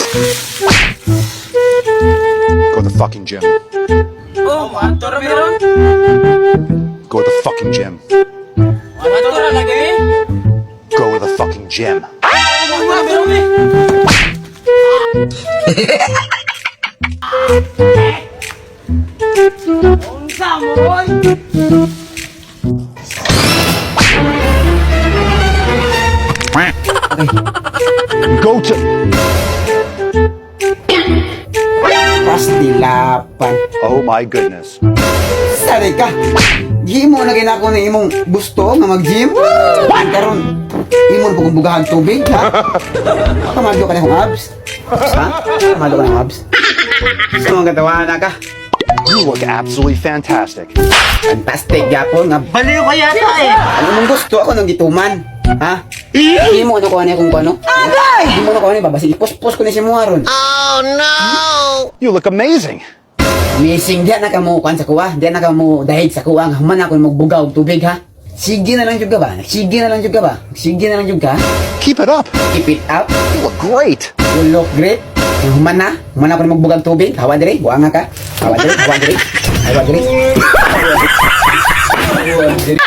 Go to the fucking gym. Oh, manto ra meron. Go to the fucking gym. Manto ra lagi. Go to the fucking gym. Oh, wala meron eh. Unsa mo, boy? Go to. Pastilapan. Oh my goodness. Sari ka. Di mo na ginako na imong gusto nga mag-gym. Karon, imo na kung bugahan tubig, ha? Kamado ka na yung abs. Ha? Kamado ka na yung abs. Gusto mong katawa na ka. You look absolutely fantastic. Fantastic, yapon nga. Baliw ka yata eh. Ano mong gusto ako ng gituman? Ha? Hindi mo ano ko ano kung ano? Agay! Hindi mo ano ko ano babasi. Ipos-pos ko na si Muharon. You look amazing. Amazing, diyan na ka mo kuan sa kuwa. Diyan na ka mo dahig sa kuwa. Nga human ako magbugaw og tubig ha. Sige na lang jud ka ba? Sige na lang jud ka ba? Sige na lang jud ka. Keep it up. Keep it up. You look great. You look great. Nga human na. Human ako magbugaw og tubig. Hawa dire, buanga ka. Hawa dire, hawa dire. Hawa dire. Hawa dire.